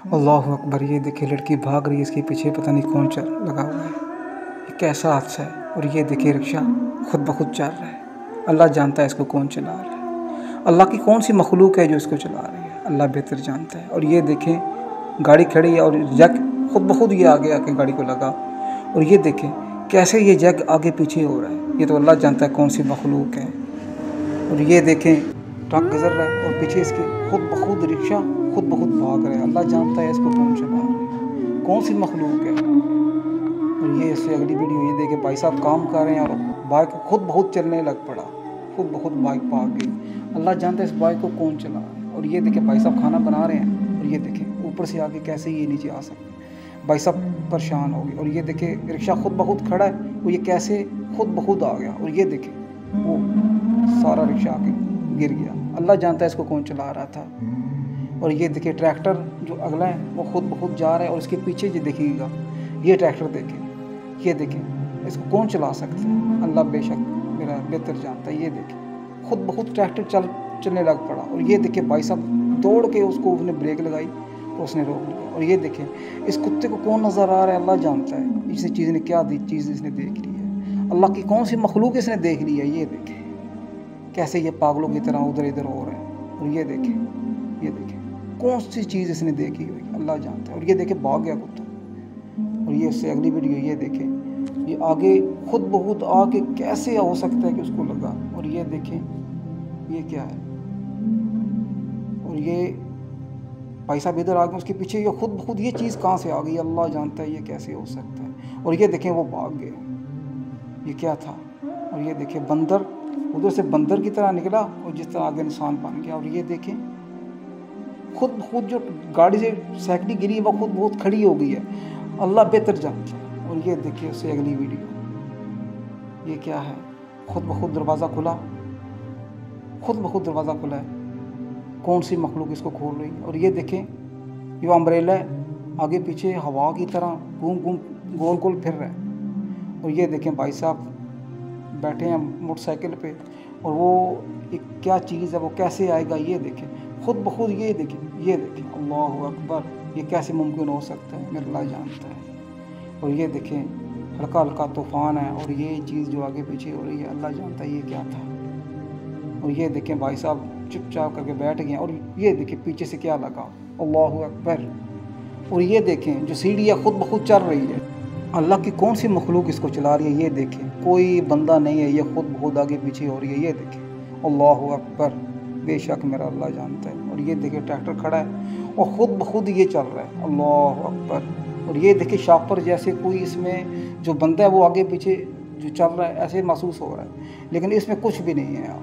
अल्लाह अकबर। ये देखिए लड़की भाग रही है, इसके पीछे पता नहीं कौन चल लगा हुआ है। ये कैसा हादसा है। और ये देखिए रिक्शा खुद ब खुद चल रहा है। अल्लाह जानता है इसको कौन चला रहा है। अल्लाह की कौन सी मखलूक है जो इसको चला रही है, अल्लाह बेहतर जानता है। और ये देखें गाड़ी खड़ी है और जग खुद ब खुद ये आगे आके गाड़ी को लगा। और ये देखें कैसे ये जग आगे पीछे हो रहा है। ये तो अल्लाह जानता है कौन सी मखलूक है। और ये देखें ट्रक गुजर रहा है और पीछे इसके खुद ब खुद रिक्शा खुद ब खुद भाग रहा है। अल्लाह जानता है इसको कौन चला रहा है, कौन सी मखलूक है। और ये इससे अगली वीडियो ये देखे भाई साहब काम कर रहे हैं और बाइक खुद ब खुद चलने लग पड़ा, खुद ब खुद बाइक भाग गई। अल्लाह जानता है इस बाइक को कौन चला रहा है। और ये देखे भाई साहब खाना बना रहे हैं और ये देखें ऊपर से आके कैसे ये नीचे आ सकते हैं। भाई साहब परेशान हो गए। और ये देखे रिक्शा खुद ब खुद खड़ा है, वो ये कैसे खुद ब खुद आ गया। और ये देखे वो सारा रिक्शा आके गिर गया। अल्लाह जानता है इसको कौन चला रहा था। और ये देखिए ट्रैक्टर जो अगला है वो खुद ब खुद जा रहा है और इसके पीछे जो देखिएगा ये ट्रैक्टर देखें, ये देखें इसको कौन चला सकता है। अल्लाह बेशक मेरा बेहतर जानता है। ये देखें खुद ब खुद ट्रैक्टर चलने लग पड़ा। और ये देखिए भाई साहब दौड़ के उसको उसने ब्रेक लगाई तो उसने रोक लिया। और ये देखें इस कुत्ते को कौन नज़र आ रहा है, अल्लाह जानता है इस चीज़ ने क्या चीज़ इसने देख ली है, अल्लाह की कौन सी मखलूक इसने देख ली है। ये देखें कैसे ये पागलों की तरह उधर इधर हो रहे हैं। और ये देखें कौन सी चीज़ इसने देखी हुई, अल्लाह जानता है। और ये देखे भाग गया कुत्ता। और ये उससे अगली वीडियो ये देखें ये आगे खुद ब खुद आके कैसे हो सकता है कि उसको लगा। और ये देखें ये क्या है। और ये भाई साहब इधर आ गए, उसके पीछे ये खुद ब खुद ये चीज़ कहाँ से आ गई, अल्लाह जानता है ये कैसे हो सकता है। और ये देखें वो भाग गए, ये क्या था। और ये देखें बंदर उधर से बंदर की तरह निकला और जिस तरह आगे इंसान बन गया। और ये देखें खुद खुद जो गाड़ी से साइकिल गिरी है वो खुद बहुत खड़ी हो गई है, अल्लाह बेहतर जानता है। और ये देखिए उससे अगली वीडियो ये क्या है। खुद ब खुद दरवाज़ा खुला, खुद ब खुद दरवाज़ा खुला है, कौन सी मखलूक इसको खोल रही है। और ये देखें ये अम्ब्रेला है आगे पीछे हवा की तरह घूम घूम गोल गोल फिर रहा है। और ये देखें भाई साहब बैठे हैं मोटरसाइकिल पे और वो एक क्या चीज़ है वो कैसे आएगा। ये देखें खुद ब खुद ये देखें अल्लाह अकबर, ये कैसे मुमकिन हो सकता है, मेरा अल्लाह जानता है। और ये देखें हल्का हल्का तूफ़ान है और ये चीज़ जो आगे पीछे हो रही है अल्लाह जानता है ये क्या था। और ये देखें भाई साहब चुपचाप करके बैठ गए। और ये देखें पीछे से क्या लगा, अल्लाह अकबर। और ये देखें जो सीढ़ी है खुद ब खुद चल रही है, अल्लाह की कौन सी मखलूक इसको चला रही है। ये देखें कोई बंदा नहीं है, ये खुद ब खुद आगे पीछे हो रही है। ये देखें अल्लाह अकबर, बेशक मेरा अल्लाह जानता है। और ये देखिए ट्रैक्टर खड़ा है और ख़ुद ब खुद ये चल रहा है, अल्लाह अकबर। और ये देखिए शॉपर जैसे कोई इसमें जो बंदा है वो आगे पीछे जो चल रहा है ऐसे महसूस हो रहा है, लेकिन इसमें कुछ भी नहीं है।